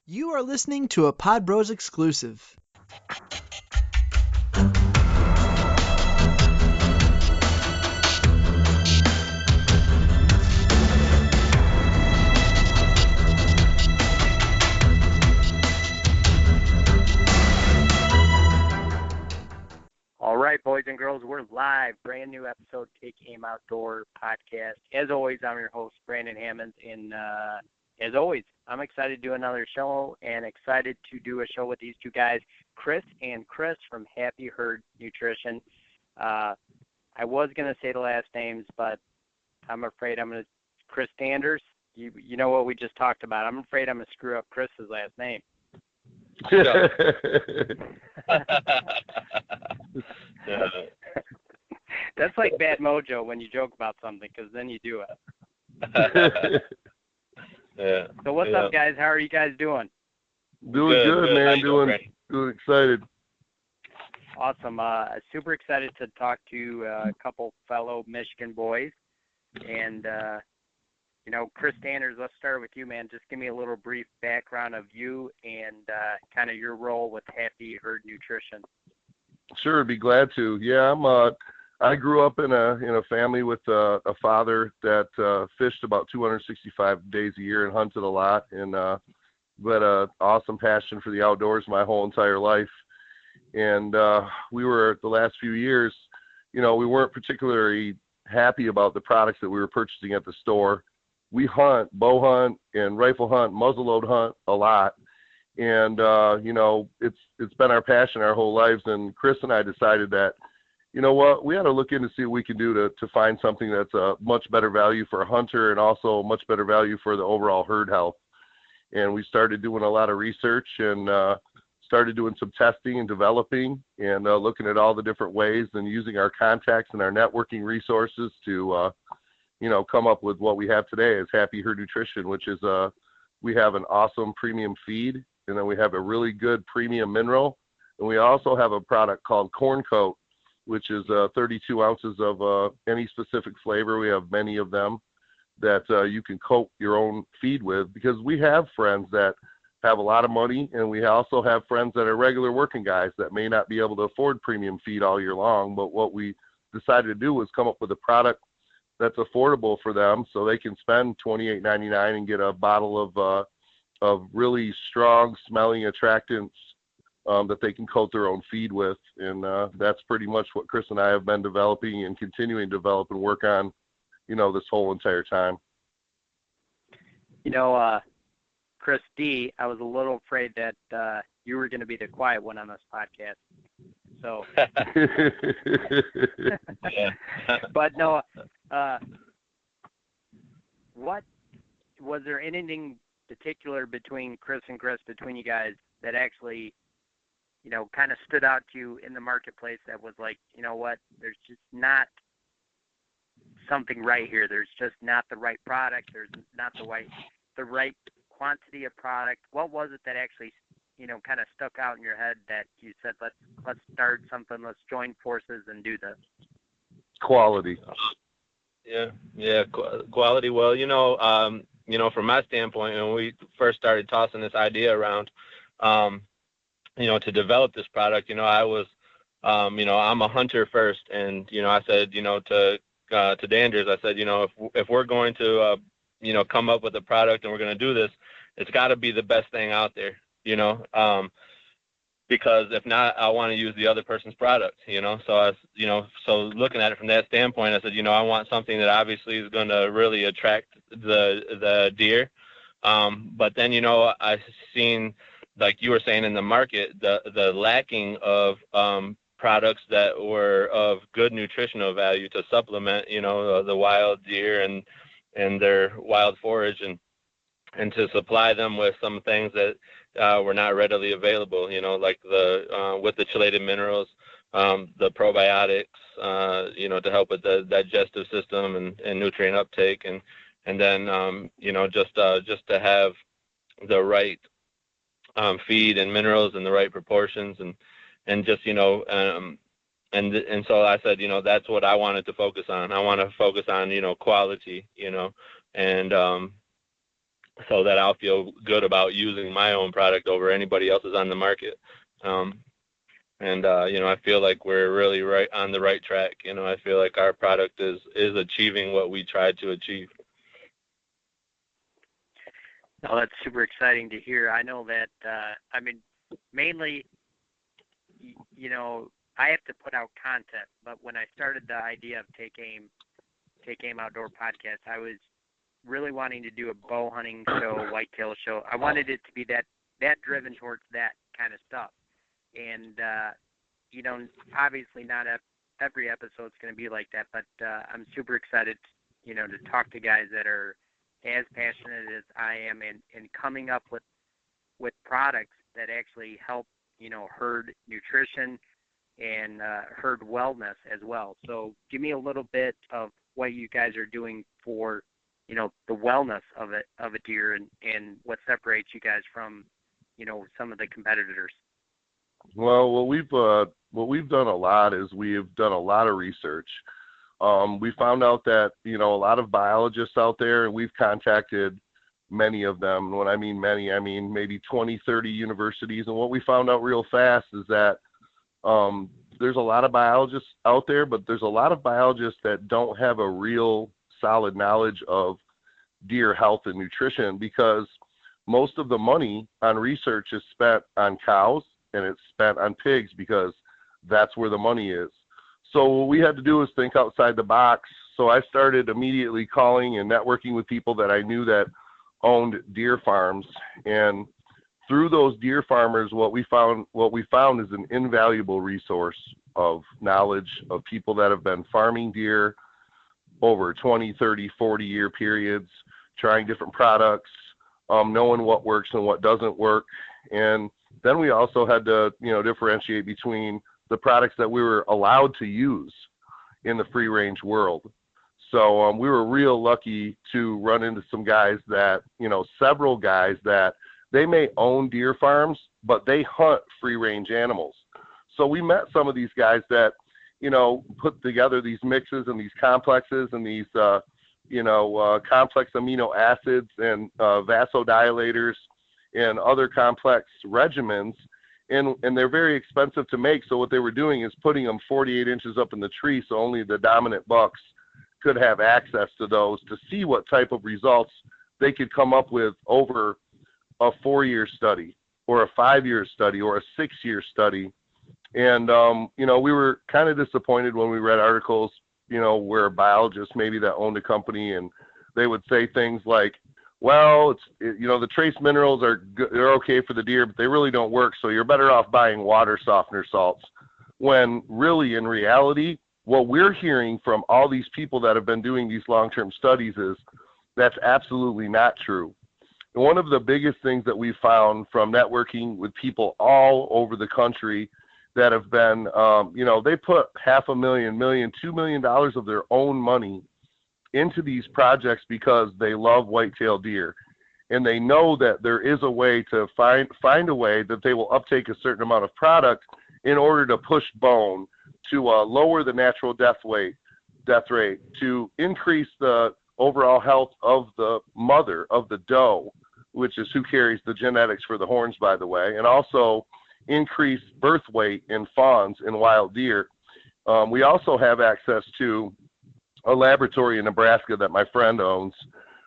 You are listening to a Pod Bros exclusive. All right, boys and girls, we're live. Brand new episode, Take Aim Outdoor podcast. As always, I'm your host, Brandon Hammond, and as always, I'm excited to do another show and excited to do a show with these two guys, Chris and Chris from Happy Herd Nutrition. I was going to say the last names, but I'm afraid I'm going to, Chris Danders, you know what we just talked about. I'm afraid I'm going to screw up Chris's last name. Yeah. That's like bad mojo when you joke about something, because then you do it. Yeah. So what's up, guys? How are you guys doing? Doing good, man. Doing excited. Awesome. Super excited to talk to a couple fellow Michigan boys. And, Chris Danders, let's start with you, man. Just give me a little brief background of you and kind of your role with Happy Herd Nutrition. Sure, I'd be glad to. Yeah, I grew up in a family with a father that fished about 265 days a year and hunted a lot, and had an awesome passion for the outdoors my whole entire life. And we were, the last few years, we weren't particularly happy about the products that we were purchasing at the store. We hunt, bow hunt, and rifle hunt, muzzleload hunt a lot. And, it's been our passion our whole lives. And Chris and I decided that, you know what, we ought to look in to see what we can do to find something that's a much better value for a hunter and also much better value for the overall herd health. And we started doing a lot of research and started doing some testing and developing and looking at all the different ways and using our contacts and our networking resources to, come up with what we have today as Happy Herd Nutrition, which is we have an awesome premium feed, and then we have a really good premium mineral. And we also have a product called Corn Coat, which is 32 ounces of any specific flavor. We have many of them that you can coat your own feed with, because we have friends that have a lot of money, and we also have friends that are regular working guys that may not be able to afford premium feed all year long. But what we decided to do was come up with a product that's affordable for them, so they can spend $28.99 and get a bottle of really strong smelling attractants that they can coat their own feed with. And that's pretty much what Chris and I have been developing and continuing to develop and work on, this whole entire time. Chris D., I was a little afraid that you were going to be the quiet one on this podcast. So, but no, what was there anything particular between Chris and Chris, between you guys, that actually, kind of stood out to you in the marketplace that was like, you know what, there's just not something right here. There's just not the right product. There's not the right quantity of product. What was it that actually, kind of stuck out in your head that you said, let's start something, let's join forces and do this? Quality. Yeah, quality. Well, from my standpoint, when we first started tossing this idea around, to develop this product, I was, I'm a hunter first, and I said, to Danders, I said, if we're going to, come up with a product and we're going to do this, it's got to be the best thing out there, because if not, I want to use the other person's product, so so looking at it from that standpoint, I said, I want something that obviously is going to really attract the deer. But then, I've seen, like you were saying, in the market, the lacking of products that were of good nutritional value to supplement, the wild deer and their wild forage, and to supply them with some things that were not readily available, like with the chelated minerals, the probiotics, to help with the digestive system and nutrient uptake, and then just to have the right feed and minerals in the right proportions, and just and so I said, that's what I wanted to focus on. I want to focus on quality, and so that I'll feel good about using my own product over anybody else's on the market. I feel like we're really right on the right track. I feel like our product is achieving what we tried to achieve. No, that's super exciting to hear. I know that, mainly, I have to put out content, but when I started the idea of Take Aim Outdoor Podcast, I was really wanting to do a bow hunting show, whitetail show. I wanted it to be that driven towards that kind of stuff. And, obviously not every episode is going to be like that, but I'm super excited, to talk to guys that are as passionate as I am and coming up with products that actually help, herd nutrition and herd wellness as well. So give me a little bit of what you guys are doing for, the wellness of a deer and what separates you guys from, some of the competitors. Well, what we've done a lot is we've done a lot of research. We found out that, a lot of biologists out there, and we've contacted many of them. When I mean many, I mean maybe 20, 30 universities. And what we found out real fast is that there's a lot of biologists out there, but there's a lot of biologists that don't have a real solid knowledge of deer health and nutrition, because most of the money on research is spent on cows and it's spent on pigs because that's where the money is. So what we had to do is think outside the box. So I started immediately calling and networking with people that I knew that owned deer farms. And through those deer farmers, what we found is an invaluable resource of knowledge of people that have been farming deer over 20, 30, 40-year periods, trying different products, knowing what works and what doesn't work. And then we also had to, differentiate between the products that we were allowed to use in the free range world. So we were real lucky to run into some guys that, several guys that they may own deer farms, but they hunt free range animals. So we met some of these guys that, put together these mixes and these complexes and these, complex amino acids and vasodilators and other complex regimens. And they're very expensive to make. So what they were doing is putting them 48 inches up in the tree, so only the dominant bucks could have access to those to see what type of results they could come up with over a 4-year study or a 5-year study or a 6-year study. And, we were kind of disappointed when we read articles, where biologists maybe that owned a company, and they would say things like, well, the trace minerals they're okay for the deer, but they really don't work. So you're better off buying water softener salts. When really, in reality, what we're hearing from all these people that have been doing these long-term studies is that's absolutely not true. And one of the biggest things that we found from networking with people all over the country that have been, they put $500,000, $2 million of their own money into these projects because they love whitetail deer, and they know that there is a way to find a way that they will uptake a certain amount of product in order to push bone, to lower the natural death rate, to increase the overall health of the mother, of the doe, which is who carries the genetics for the horns, by the way, and also increase birth weight in fawns and wild deer. We also have access to a laboratory in Nebraska that my friend owns,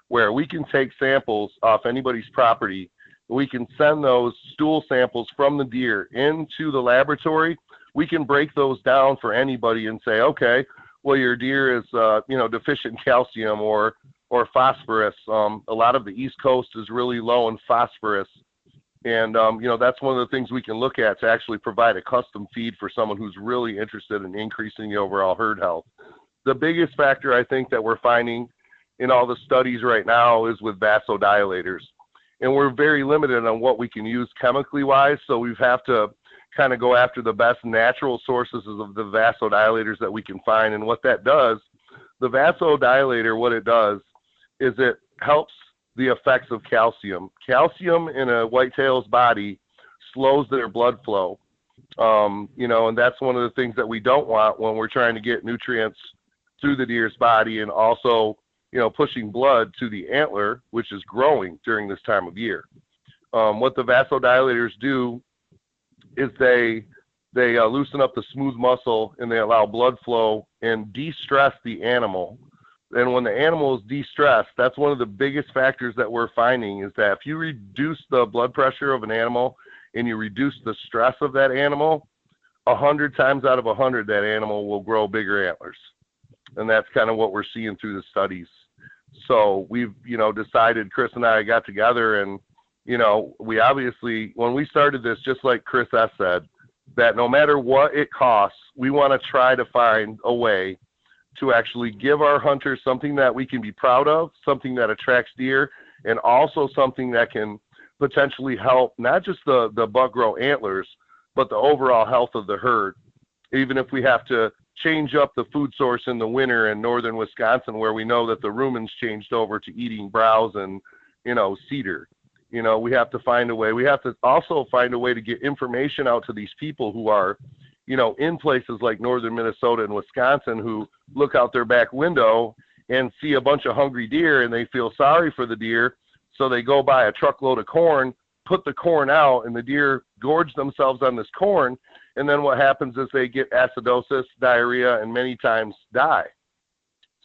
where we can take samples off anybody's property. We can send those stool samples from the deer into the laboratory. We can break those down for anybody and say, okay, well, your deer is, deficient in calcium or phosphorus. A lot of the East Coast is really low in phosphorus. And, that's one of the things we can look at to actually provide a custom feed for someone who's really interested in increasing the overall herd health. The biggest factor I think that we're finding in all the studies right now is with vasodilators. And we're very limited on what we can use chemically wise. So we have to kind of go after the best natural sources of the vasodilators that we can find. And what that does, the vasodilator, what it does is it helps the effects of calcium. Calcium in a whitetail's body slows their blood flow. And that's one of the things that we don't want when we're trying to get nutrients through the deer's body and also pushing blood to the antler, which is growing during this time of year. What the vasodilators do is they loosen up the smooth muscle and they allow blood flow and de-stress the animal. And when the animal is de-stressed, that's one of the biggest factors that we're finding, is that if you reduce the blood pressure of an animal and you reduce the stress of that animal, 100 times out of 100, that animal will grow bigger antlers. And that's kind of what we're seeing through the studies. So we've, decided, Chris and I got together, and, we obviously, when we started this, just like Chris S. said, that no matter what it costs, we want to try to find a way to actually give our hunters something that we can be proud of, something that attracts deer, and also something that can potentially help not just the buck grow antlers, but the overall health of the herd. Even if we have to change up the food source in the winter in northern Wisconsin, where we know that the rumens changed over to eating browse and, cedar. We have to find a way. We have to also find a way to get information out to these people who are, in places like northern Minnesota and Wisconsin, who look out their back window and see a bunch of hungry deer, and they feel sorry for the deer. So they go buy a truckload of corn, put the corn out, and the deer gorge themselves on this corn. And then what happens is they get acidosis, diarrhea, and many times die.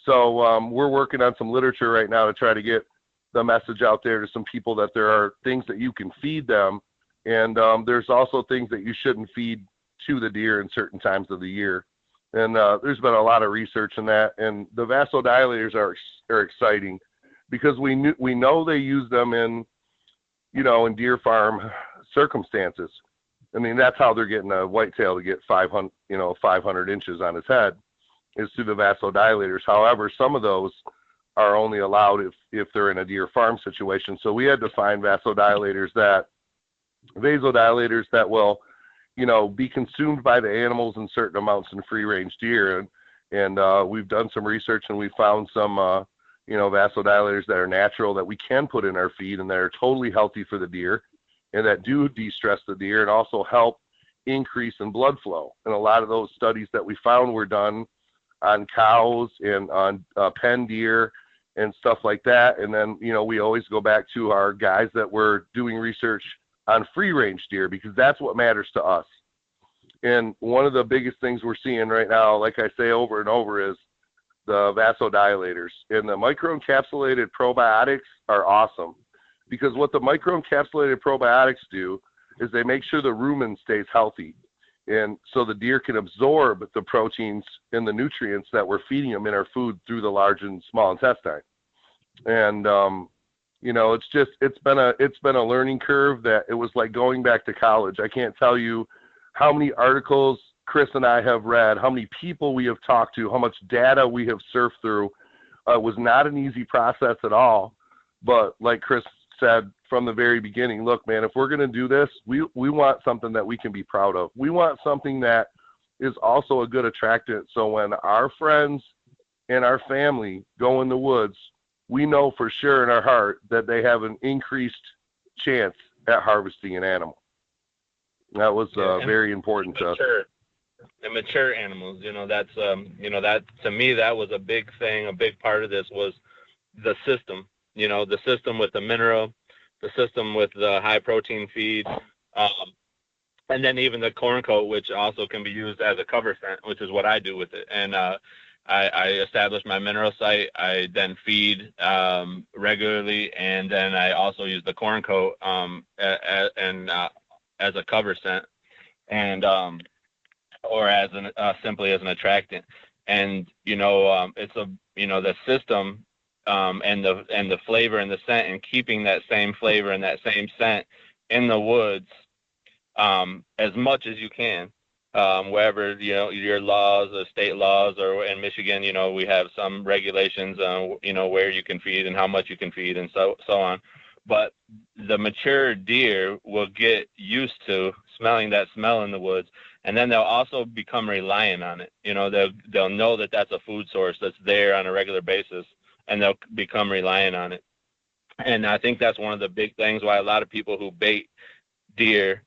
So we're working on some literature right now to try to get the message out there to some people that there are things that you can feed them. And there's also things that you shouldn't feed to the deer in certain times of the year. And there's been a lot of research in that. And the vasodilators are exciting because we know they use them in deer farm circumstances. I mean, that's how they're getting a whitetail to get 500 inches on his head, is through the vasodilators. However, some of those are only allowed if they're in a deer farm situation. So we had to find vasodilators that will, be consumed by the animals in certain amounts in free range deer. And we've done some research, and we found some, vasodilators that are natural that we can put in our feed and that are totally healthy for the deer and that do de-stress the deer and also help increase in blood flow. And a lot of those studies that we found were done on cows and on pen deer and stuff like that. And then, we always go back to our guys that were doing research on free range deer, because that's what matters to us. And one of the biggest things we're seeing right now, like I say over and over, is the vasodilators. And the microencapsulated probiotics are awesome, because what the microencapsulated probiotics do is they make sure the rumen stays healthy. And so the deer can absorb the proteins and the nutrients that we're feeding them in our food through the large and small intestine. And, it's been a learning curve that it was like going back to college. I can't tell you how many articles Chris and I have read, how many people we have talked to, how much data we have surfed through. It was not an easy process at all. But like Chris said from the very beginning, look, man, if we're going to do this, we want something that we can be proud of. We want something that is also a good attractant. So when our friends and our family go in the woods, we know for sure in our heart that they have an increased chance at harvesting an animal. That was very important to us. And mature animals, that's, that to me, that was a big thing. A big part of this was the system, the system with the mineral, the system with the high protein feed, and then even the corn coat, which also can be used as a cover scent, which is what I do with it. And I establish my mineral site. I then feed regularly, and then I also use the corn coat as a cover scent, and or as simply as an attractant. And it's the system and the flavor and the scent, and keeping that same flavor and that same scent in the woods as much as you can. Wherever your laws, the state laws, or in Michigan, we have some regulations on where you can feed and how much you can feed and so on. But the mature deer will get used to smelling that smell in the woods, and then they'll also become reliant on it. They'll know that that's a food source that's there on a regular basis, and they'll become reliant on it. And I think that's one of the big things why a lot of people who bait deer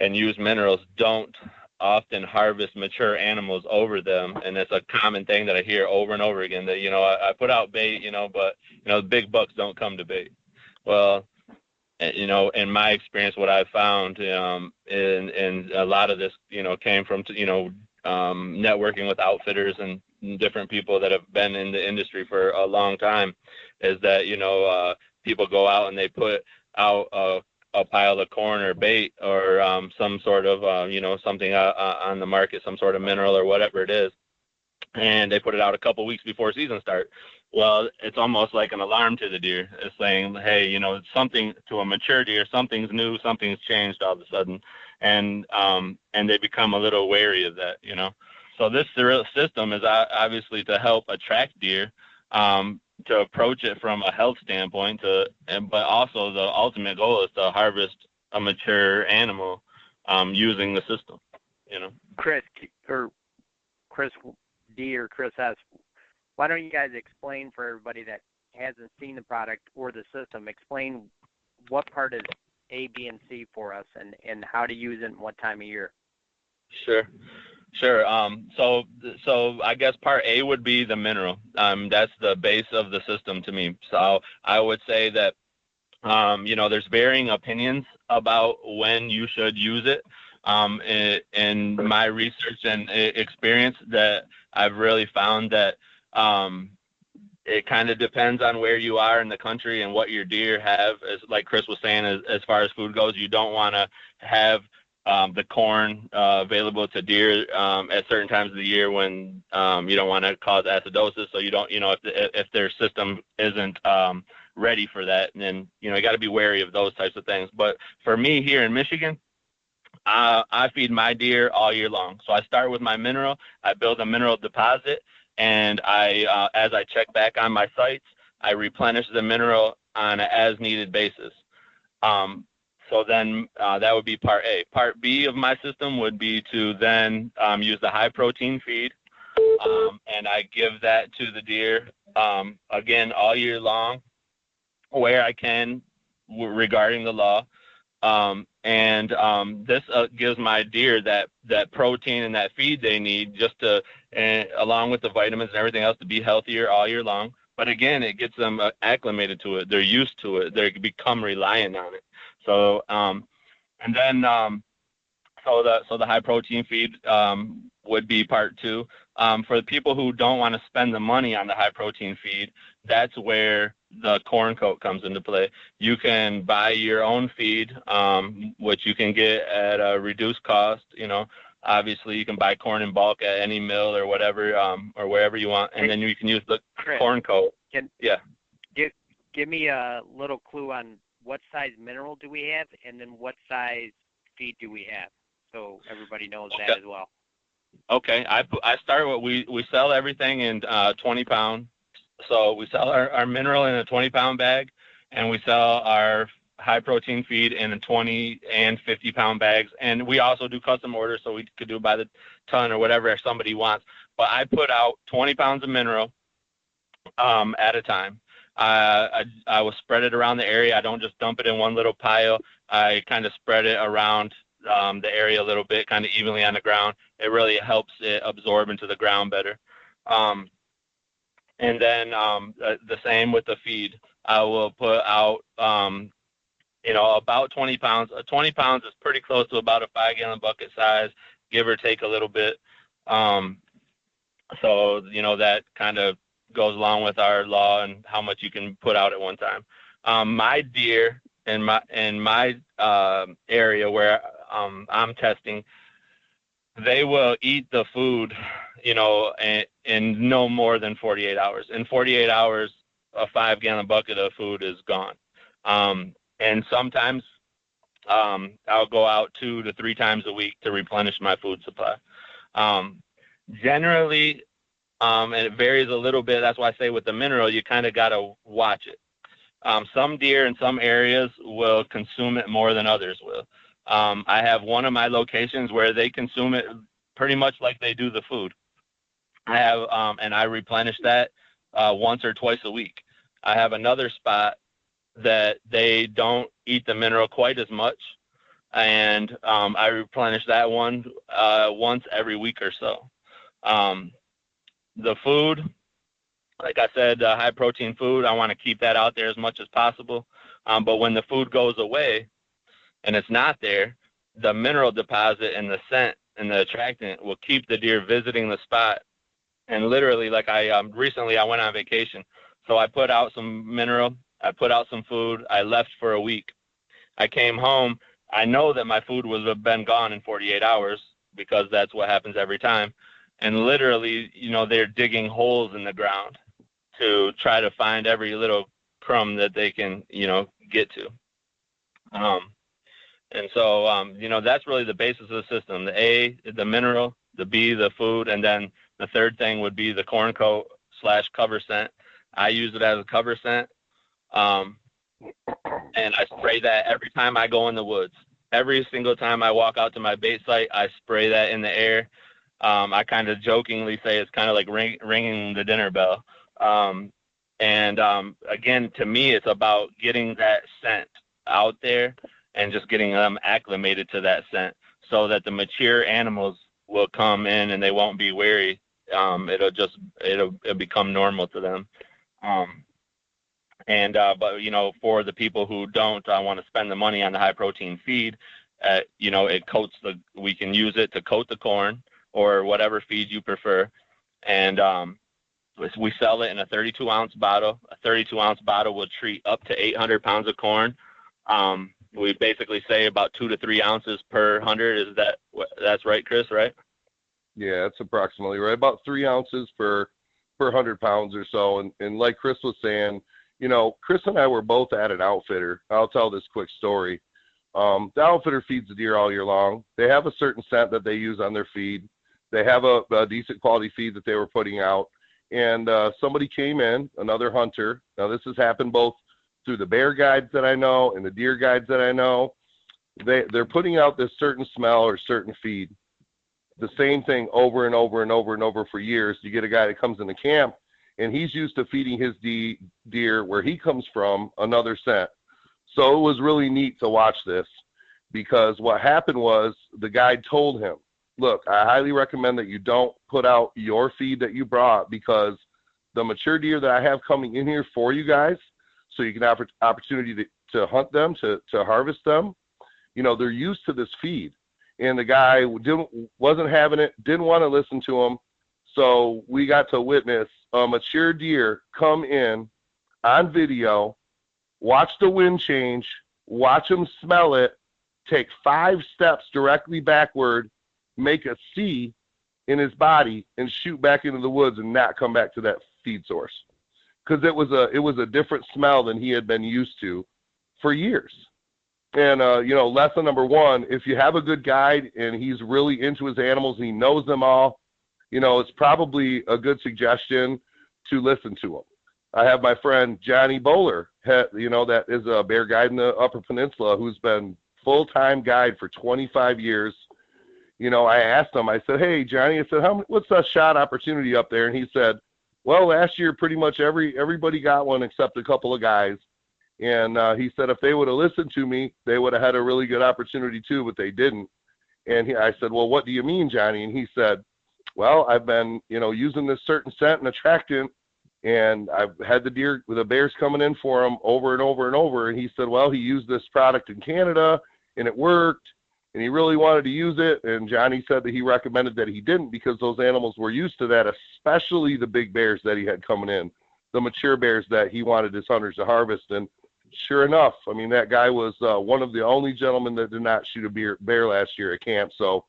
and use minerals don't often harvest mature animals over them, and it's a common thing that I hear over and over again, that, I put out bait, but, the big bucks don't come to bait. Well, in my experience, what I've found, and a lot of this, came from, networking with outfitters and different people that have been in the industry for a long time, is that, people go out and they put out a pile of corn or bait or some sort of, something on the market, some sort of mineral or whatever it is, and they put it out a couple weeks before season start. Well, it's almost like an alarm to the deer. It's saying, hey, it's something to a mature deer, something's new, something's changed all of a sudden, and they become a little wary of that, So this system is obviously to help attract deer, to approach it from a health standpoint, but also the ultimate goal is to harvest a mature animal using the system, Chris D or Chris S, why don't you guys explain for everybody that hasn't seen the product or the system, explain what part is A, B, and C for us, and how to use it and what time of year? Sure. So I guess part A would be the mineral. That's the base of the system to me. So I would say that, there's varying opinions about when you should use it. In my research and experience, that I've really found that it kind of depends on where you are in the country and what your deer have. As like Chris was saying, as far as food goes, you don't want to have the corn available to deer at certain times of the year when you don't want to cause acidosis. So you don't, if their system isn't ready for that, then you got to be wary of those types of things. But for me here in Michigan, I feed my deer all year long. So I start with my mineral. I build a mineral deposit, and as I check back on my sites, I replenish the mineral on an as-needed basis. So then that would be part A. Part B of my system would be to then use the high-protein feed, and I give that to the deer, again, all year long, where I can, regarding the law. This gives my deer that protein and that feed they need just to, along with the vitamins and everything else, to be healthier all year long. But again, it gets them acclimated to it. They're used to it. They become reliant on it. So, so the high protein feed would be part two. For the people who don't want to spend the money on the high protein feed, that's where the corn coat comes into play. You can buy your own feed, which you can get at a reduced cost. Obviously you can buy corn in bulk at any mill or whatever, or wherever you want, and then you can use the Chris, corn coat. Give me a little clue on what size mineral do we have, and then what size feed do we have, so everybody knows that as well. Okay, I start with, we sell everything in 20-pound. So we sell our mineral in a 20-pound bag, and we sell our high-protein feed in a 20 and 50-pound bags. And we also do custom orders, so we could do by the ton or whatever somebody wants. But I put out 20 pounds of mineral at a time. I will spread it around the area. I don't just dump it in one little pile. I kind of spread it around the area a little bit, kind of evenly on the ground. It really helps it absorb into the ground better. And then the same with the feed. I will put out, about 20 pounds. 20 pounds is pretty close to about a 5-gallon bucket size, give or take a little bit. So, that kind of goes along with our law and how much you can put out at one time. My deer in my area where I'm testing, they will eat the food, in no more than 48 hours. In 48 hours, a 5-gallon bucket of food is gone. And sometimes I'll go out 2 to 3 times a week to replenish my food supply. Generally, and it varies a little bit. That's why I say with the mineral, you kind of got to watch it. Some deer in some areas will consume it more than others will. I have one of my locations where they consume it pretty much like they do the food. I have, and I replenish that once or twice a week. I have another spot that they don't eat the mineral quite as much, and I replenish that one once every week or so. The food, like I said, high protein food, I want to keep that out there as much as possible. But when the food goes away and it's not there, the mineral deposit and the scent and the attractant will keep the deer visiting the spot. And literally, like recently I went on vacation, so I put out some mineral, I put out some food, I left for a week. I came home, I know that my food would have been gone in 48 hours because that's what happens every time. And literally, they're digging holes in the ground to try to find every little crumb that they can, get to. And so, that's really the basis of the system. The A, the mineral, the B, the food, and then the third thing would be the corn coat / cover scent. I use it as a cover scent. And I spray that every time I go in the woods. Every single time I walk out to my bait site, I spray that in the air. I kind of jokingly say it's kind of like ringing the dinner bell. Again, to me, it's about getting that scent out there and just getting them acclimated to that scent so that the mature animals will come in and they won't be wary. It'll become normal to them. But for the people who don't want to spend the money on the high protein feed, it coats we can use it to coat the corn or whatever feed you prefer. And we sell it in a 32-ounce bottle. A 32-ounce bottle will treat up to 800 pounds of corn. We basically say about 2 to 3 ounces per 100. That's right, Chris, right? Yeah, that's approximately right. About 3 ounces per 100 pounds or so. And like Chris was saying, Chris and I were both at an outfitter. I'll tell this quick story. The outfitter feeds the deer all year long. They have a certain scent that they use on their feed. They have a decent quality feed that they were putting out. And somebody came in, another hunter. Now, this has happened both through the bear guides that I know and the deer guides that I know. They're putting out this certain smell or certain feed. The same thing over and over and over and over for years. You get a guy that comes into camp, and he's used to feeding his deer where he comes from another scent. So it was really neat to watch this because what happened was the guide told him, look, I highly recommend that you don't put out your feed that you brought because the mature deer that I have coming in here for you guys, so you can have opportunity to hunt them, to harvest them, they're used to this feed. And the guy wasn't having it, didn't want to listen to him. So we got to witness a mature deer come in on video, watch the wind change, watch him smell it, take 5 steps directly backward, make a C in his body, and shoot back into the woods and not come back to that feed source. Because it was a different smell than he had been used to for years. And, lesson number 1, if you have a good guide and he's really into his animals and he knows them all, it's probably a good suggestion to listen to him. I have my friend Johnny Bowler, that is a bear guide in the Upper Peninsula who's been full-time guide for 25 years. I asked him, I said, hey, Johnny, I said, what's the shot opportunity up there? And he said, well, last year pretty much everybody got one except a couple of guys. And he said if they would have listened to me, they would have had a really good opportunity too, but they didn't. And I said, well, what do you mean, Johnny? And he said, well, I've been, using this certain scent and attractant, and I've had the bears coming in for him over and over and over. And he said, well, he used this product in Canada, and it worked, and he really wanted to use it. And Johnny said that he recommended that he didn't because those animals were used to that, especially the big bears that he had coming in, the mature bears that he wanted his hunters to harvest. And sure enough, that guy was one of the only gentlemen that did not shoot a bear last year at camp. So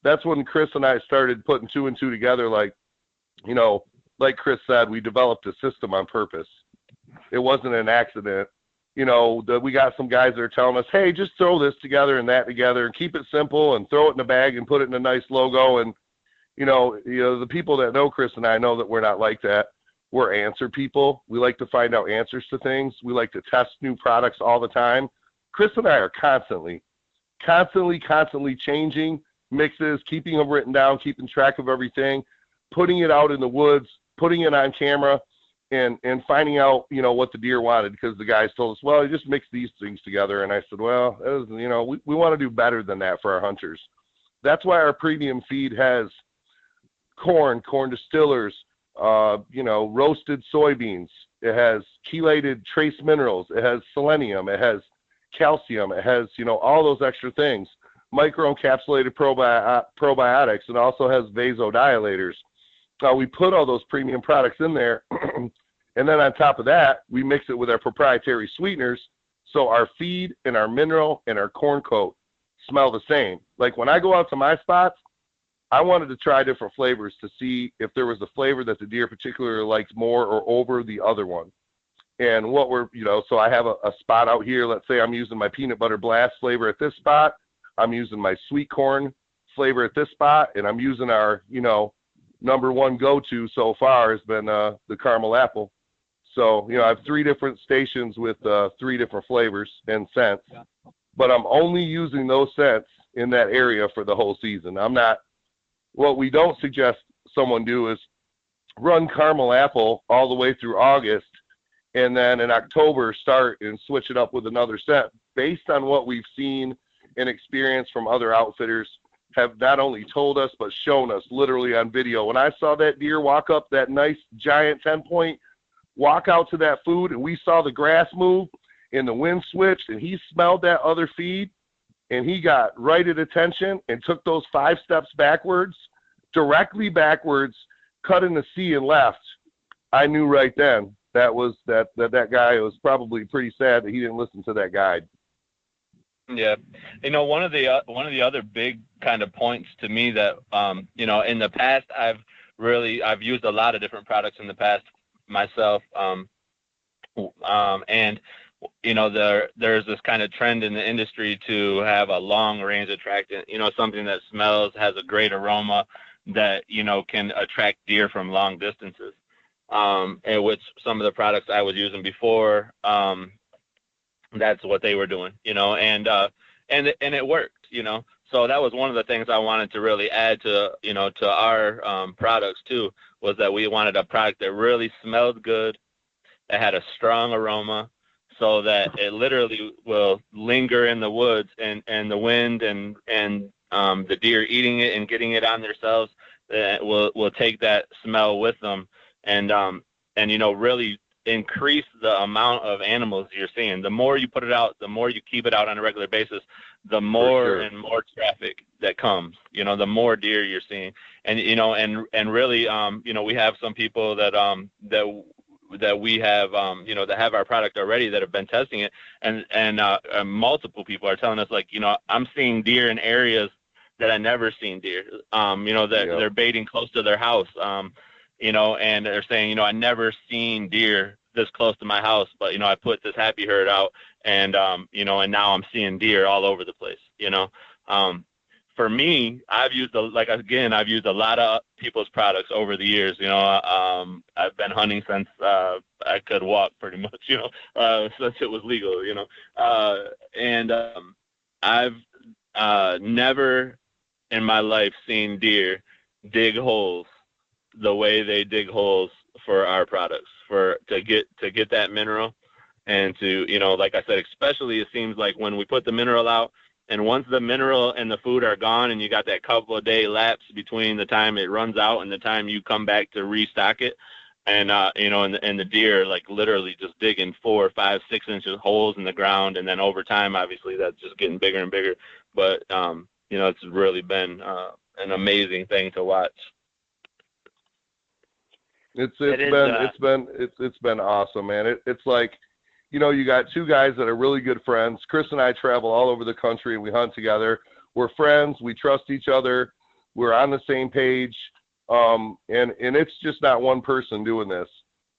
that's when Chris and I started putting 2 and 2 together. Like Chris said, we developed a system on purpose. It wasn't an accident. We got some guys that are telling us, hey, just throw this together and that together and keep it simple and throw it in a bag and put it in a nice logo. And, the people that know Chris and I know that we're not like that. We're answer people. We like to find out answers to things. We like to test new products all the time. Chris and I are constantly changing mixes, keeping them written down, keeping track of everything, putting it out in the woods, putting it on camera. and finding out, what the deer wanted, because the guys told us, well, you just mix these things together. And I said, well, we want to do better than that for our hunters. That's why our premium feed has corn distillers, roasted soybeans. It has chelated trace minerals. It has selenium. It has calcium. It has, all those extra things. Microencapsulated probiotics. It also has vasodilators. We put all those premium products in there, and then on top of that, we mix it with our proprietary sweeteners, so our feed and our mineral and our corn coat smell the same. Like when I go out to my spots, I wanted to try different flavors to see if there was a flavor that the deer particularly liked more or over the other one. And so I have a spot out here. Let's say I'm using my peanut butter blast flavor at this spot. I'm using my sweet corn flavor at this spot, and I'm using our, number one go-to so far has been the caramel apple. So, I have 3 different stations with 3 different flavors and scents, but I'm only using those scents in that area for the whole season. What we don't suggest someone do is run caramel apple all the way through August, and then in October start and switch it up with another scent. Based on what we've seen and experienced from other outfitters, have not only told us but shown us literally on video. When I saw that deer walk up that nice giant 10-point, walk out to that food, and we saw the grass move and the wind switched, and he smelled that other feed, and he got right at attention and took those 5 steps backwards, directly backwards, cut in the C and left. I knew right then that guy was probably pretty sad that he didn't listen to that guide. Yeah. One of the other big kind of points to me that, in the past, I've used a lot of different products in the past myself. And, there's this kind of trend in the industry to have a long range attractant, something that smells, has a great aroma that, can attract deer from long distances. And which some of the products I was using before, that's what they were doing, and it worked, So that was one of the things I wanted to really add to, to our products too, was that we wanted a product that really smelled good, that had a strong aroma, so that it literally will linger in the woods, and the wind and the deer eating it and getting it on themselves will take that smell with them, and really increase the amount of animals you're seeing. The more you put it out, the more you keep it out on a regular basis, the more and more traffic that comes, the more deer you're seeing. And, and really, we have some people that we have, that have our product already that have been testing it. And multiple people are telling us, like, I'm seeing deer in areas that I never seen deer, they're baiting close to their house. And they're saying, I never seen deer this close to my house, but, I put this happy herd out, and, and now I'm seeing deer all over the place, For me, I've used a lot of people's products over the years. I've been hunting since I could walk, pretty much, since it was legal, and I've never in my life seen deer dig holes the way they dig holes for our products, to get that mineral, and to, like I said, especially it seems like when we put the mineral out, and once the mineral and the food are gone, and you got that couple of day lapse between the time it runs out and the time you come back to restock it, and and the deer like literally just digging 4, 5, 6 inches holes in the ground, and then over time, obviously, that's just getting bigger and bigger. But it's really been an amazing thing to watch. It's been awesome, man. It's like, you got 2 guys that are really good friends. Chris and I travel all over the country, and we hunt together. We're friends. We trust each other. We're on the same page. And it's just not one person doing this.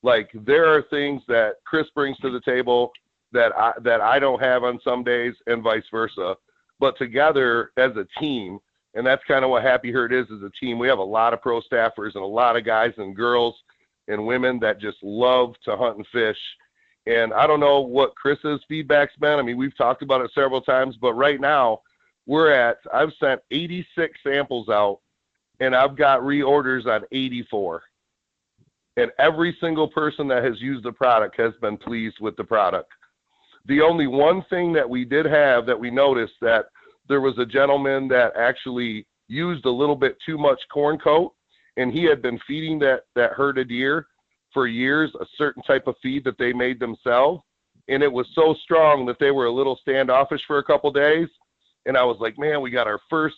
Like, there are things that Chris brings to the table that I don't have on some days, and vice versa. But together as a team, and that's kind of what Happy Herd is as a team. We have a lot of pro staffers and a lot of guys and girls and women that just love to hunt and fish. And I don't know what Chris's feedback's been. I mean, we've talked about it several times, but right now I've sent 86 samples out, and I've got reorders on 84. and every single person that has used the product has been pleased with the product. The only one thing that we did have that we noticed that there was a gentleman that actually used a little bit too much corn coat, and he had been feeding that herd of deer for years, a certain type of feed that they made themselves. And it was so strong that they were a little standoffish for a couple days. And I was like, man, we got our first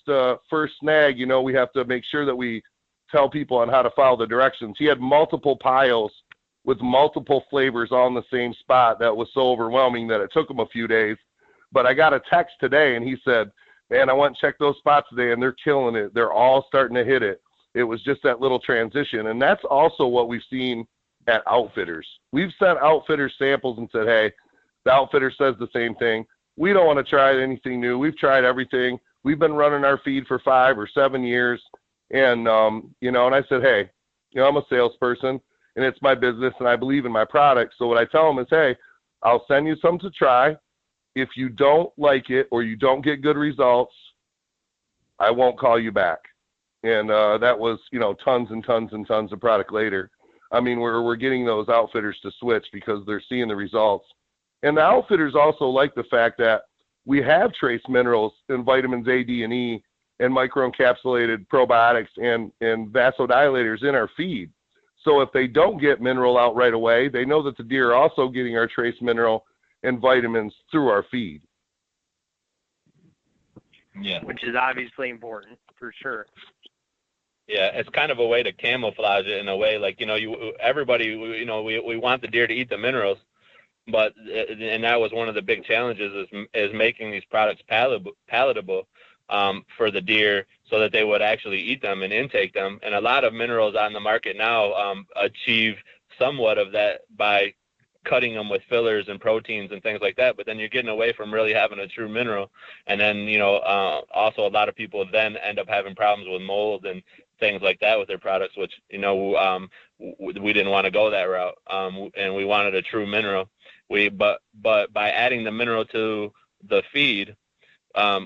snag. You know, we have to make sure that we tell people on how to follow the directions. He had multiple piles with multiple flavors all in the same spot. That was so overwhelming that it took him a few days. But I got a text today, and he said, man, I went and checked those spots today, and they're killing it. They're all starting to hit it. It was just that little transition. And that's also what we've seen at outfitters. We've sent outfitters samples and said, hey, the outfitter says the same thing. We don't want to try anything new. We've tried everything. We've been running our feed for 5 or 7 years. And, you know, and I said, hey, you know, I'm a salesperson and it's my business and I believe in my product. So what I tell them is, hey, I'll send you some to try. If you don't like it or you don't get good results, I won't call you back. And that was, you know, tons and tons and tons of product later. I mean, we're getting those outfitters to switch because they're seeing the results. And the outfitters also like the fact that we have trace minerals in vitamins A, D, and E, and microencapsulated probiotics and vasodilators in our feed. So if they don't get mineral out right away, they know that the deer are also getting our trace mineral and vitamins through our feed. Yeah. Which is obviously important, for sure. Yeah, it's kind of a way to camouflage it in a way, like, you know, everybody, you know, we want the deer to eat the minerals, but, and that was one of the big challenges is making these products palatable for the deer so that they would actually eat them and intake them. And a lot of minerals on the market now achieve somewhat of that by cutting them with fillers and proteins and things like that, but then you're getting away from really having a true mineral. And then, you know, also a lot of people then end up having problems with mold and things like that with their products, which, you know, we didn't want to go that route, and we wanted a true mineral. But by adding the mineral to the feed,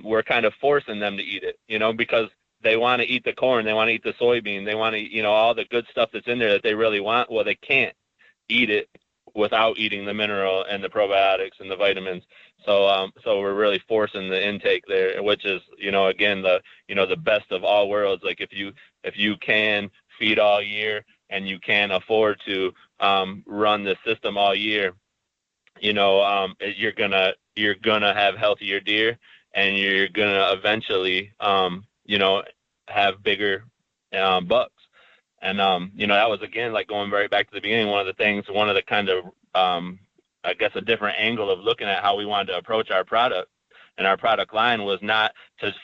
we're kind of forcing them to eat it, you know, because they want to eat the corn, they want to eat the soybean, they want to, you know, all the good stuff that's in there that they really want. Well, they can't eat it without eating the mineral and the probiotics and the vitamins. So we're really forcing the intake there, which is, you know, again, the best of all worlds. Like if you can feed all year and you can afford to run the system all year, you know, you're gonna have healthier deer, and you're gonna eventually, you know, have bigger bucks. And, you know, that was, again, like going very back to the beginning, one of the kind of, I guess, a different angle of looking at how we wanted to approach our product. And our product line was not to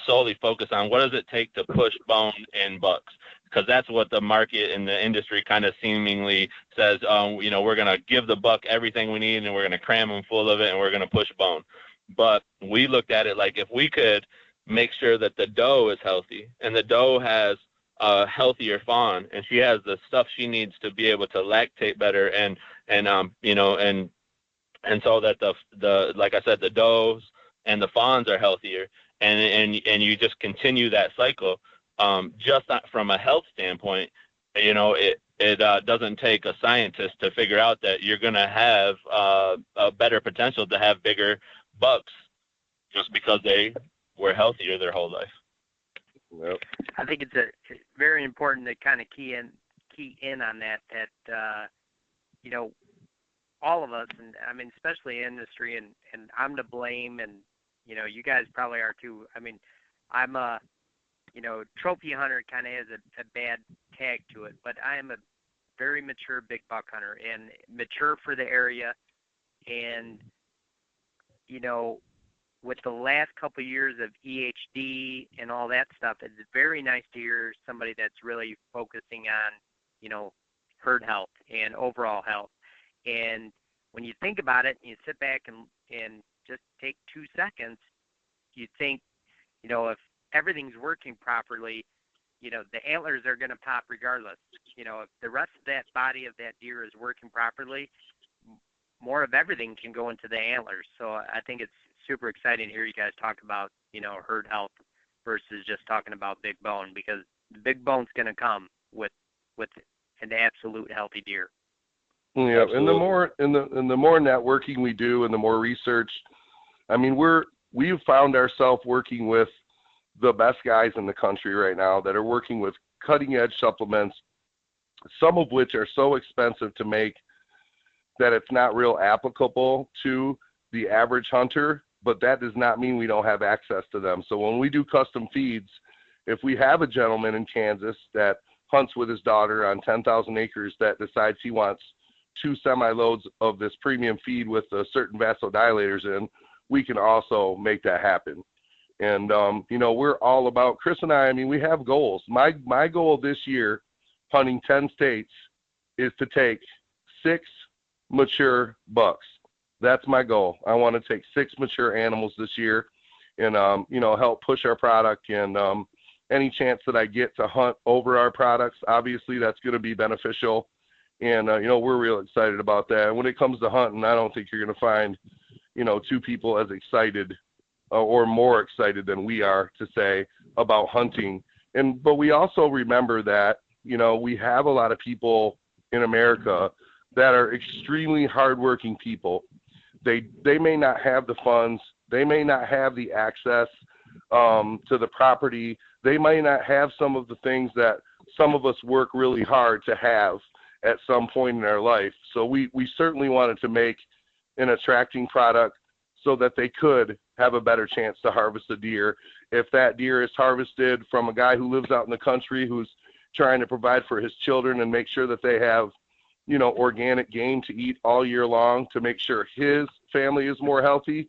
solely focus on what does it take to push bone in bucks, because that's what the market and the industry kind of seemingly says, you know, we're going to give the buck everything we need and we're going to cram them full of it and we're going to push bone. But we looked at it like if we could make sure that the doe is healthy and the doe has a healthier fawn and she has the stuff she needs to be able to lactate better and you know, and so that the like I said, the does and the fawns are healthier, and you just continue that cycle. Just from a health standpoint, you know, it doesn't take a scientist to figure out that you're going to have a better potential to have bigger bucks just because they were healthier their whole life. Yep. I think it's very important to kind of key in on that you know, all of us, and I mean, especially industry, and I'm to blame, and, you know, you guys probably are too. I mean, I'm a, you know, trophy hunter kind of has a bad tag to it, but I am a very mature big buck hunter and mature for the area. And, you know, with the last couple of years of EHD and all that stuff, it's very nice to hear somebody that's really focusing on, you know, herd health and overall health. And when you think about it, and you sit back and just take 2 seconds, you think, you know, if everything's working properly, you know, the antlers are going to pop regardless. You know, if the rest of that body of that deer is working properly, more of everything can go into the antlers. So I think it's super exciting to hear you guys talk about, you know, herd health versus just talking about big bone, because the big bone's going to come with an absolute healthy deer. Yeah, Absolutely. and the more networking we do, and the more research. I mean, we've found ourselves working with the best guys in the country right now that are working with cutting edge supplements, some of which are so expensive to make that it's not real applicable to the average hunter, but that does not mean we don't have access to them. So when we do custom feeds, if we have a gentleman in Kansas that hunts with his daughter on 10,000 acres that decides he wants 2 semi-loads of this premium feed with certain vasodilators in, we can also make that happen. And, we're all about, Chris and I mean, we have goals. My goal this year, hunting 10 states, is to take 6 mature bucks. That's my goal. I want to take 6 mature animals this year and, help push our product. And any chance that I get to hunt over our products, obviously that's going to be beneficial. And, we're real excited about that. And when it comes to hunting, I don't think you're going to find, 2 people as excited or more excited than we are to say about hunting. But we also remember that, we have a lot of people in America that are extremely hardworking people. They may not have the funds. They may not have the access to the property. They may not have some of the things that some of us work really hard to have at some point in our life. So we certainly wanted to make an attracting product so that they could have a better chance to harvest a deer. If that deer is harvested from a guy who lives out in the country who's trying to provide for his children and make sure that they have, organic game to eat all year long to make sure his family is more healthy,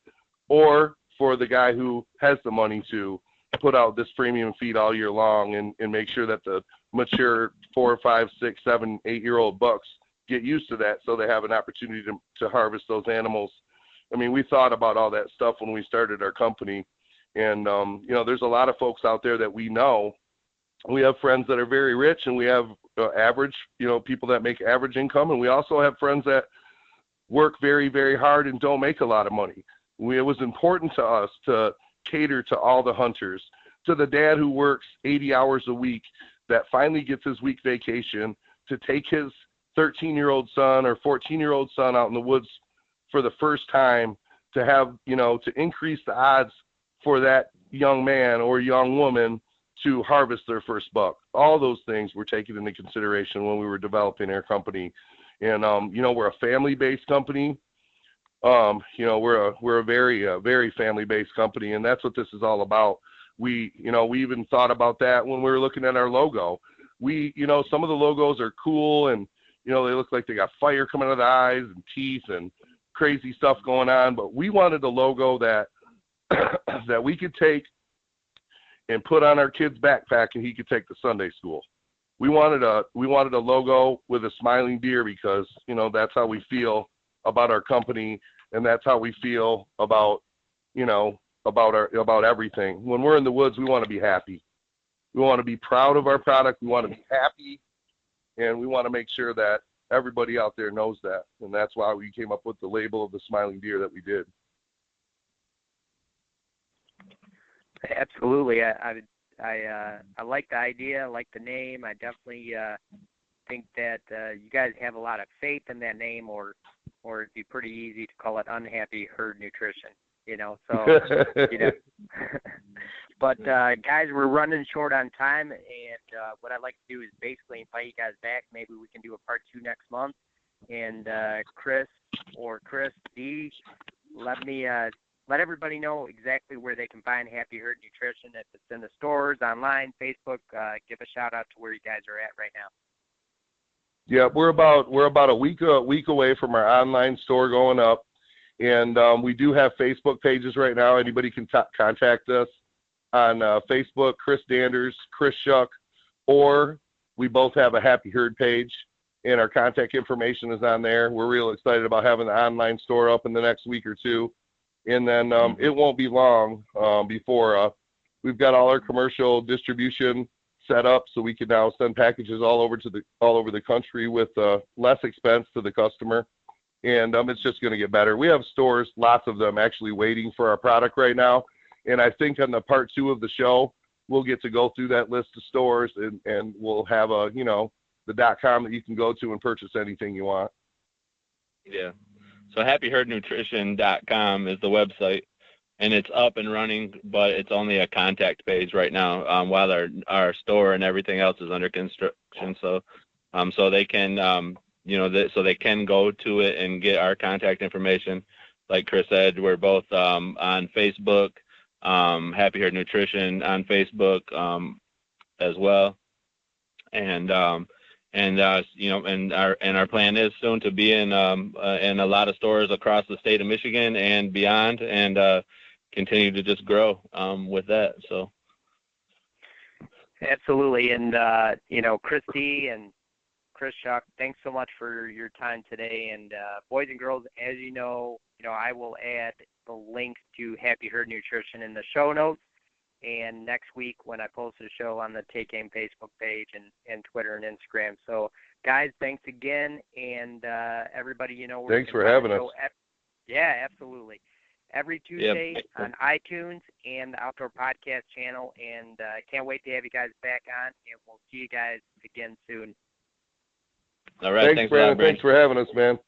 or for the guy who has the money to put out this premium feed all year long and make sure that the mature 4, 5, 6, 7, 8-year-old bucks get used to that so they have an opportunity to harvest those animals. I mean, we thought about all that stuff when we started our company. And, there's a lot of folks out there that we know. We have friends that are very rich, and we have average, people that make average income. And we also have friends that work very, very hard and don't make a lot of money. It was important to us to cater to all the hunters, to the dad who works 80 hours a week that finally gets his week vacation to take his 13-year-old son or 14-year-old son out in the woods for the first time, to have, to increase the odds for that young man or young woman to harvest their first buck. All those things were taken into consideration when we were developing our company. And, we're a family-based company. We're a very, very family-based company, and that's what this is all about. We even thought about that when we were looking at our logo. Some of the logos are cool, and, they look like they got fire coming out of the eyes and teeth and crazy stuff going on. But we wanted a logo that that we could take and put on our kid's backpack, and he could take to Sunday school. We wanted a logo with a smiling deer because, that's how we feel about our company, and that's how we feel about, about everything. When we're in the woods, we want to be happy. We want to be proud of our product. We want to be happy, and we want to make sure that everybody out there knows that. And that's why we came up with the label of the smiling deer that we did. Absolutely. I like the idea. I like the name. I definitely think that you guys have a lot of faith in that name, or it'd be pretty easy to call it Unhappy Herd Nutrition, so, But, guys, we're running short on time, and what I'd like to do is basically invite you guys back. Maybe we can do a part 2 next month. And Chris D, let everybody know exactly where they can find Happy Herd Nutrition. If it's in the stores, online, Facebook, give a shout out to where you guys are at right now. Yeah, we're about a week away from our online store going up, and we do have Facebook pages right now. Anybody can contact us on Facebook, Chris Danders, Chris Shuck, or we both have a Happy Herd page, and our contact information is on there. We're real excited about having the online store up in the next week or two. And then it won't be long before we've got all our commercial distribution set up, so we can now send packages all over the country with less expense to the customer. And it's just going to get better. We have stores, lots of them, actually waiting for our product right now. And I think on the part 2 of the show, we'll get to go through that list of stores, and we'll have a the .com that you can go to and purchase anything you want. Yeah. So happyherdnutrition.com is the website, and it's up and running, but it's only a contact page right now, while our store and everything else is under construction. So they can, so they can go to it and get our contact information. Like Chris said, we're both on Facebook, Happy Herd Nutrition on Facebook as well, and our plan is soon to be in a lot of stores across the state of Michigan and beyond, and continue to just grow with that. So absolutely, and Chris D and Chris Shuck, thanks so much for your time today. And boys and girls, as you know, I will add the links to Happy Herd Nutrition in the show notes. And next week when I post the show on the Take Aim Facebook page and Twitter and Instagram. So, guys, thanks again. And everybody, thanks for having us. Yeah, absolutely. Every Tuesday on iTunes and the Outdoor Podcast channel. And I can't wait to have you guys back on. And we'll see you guys again soon. All right. Thanks Brandon. Thanks for having us, man.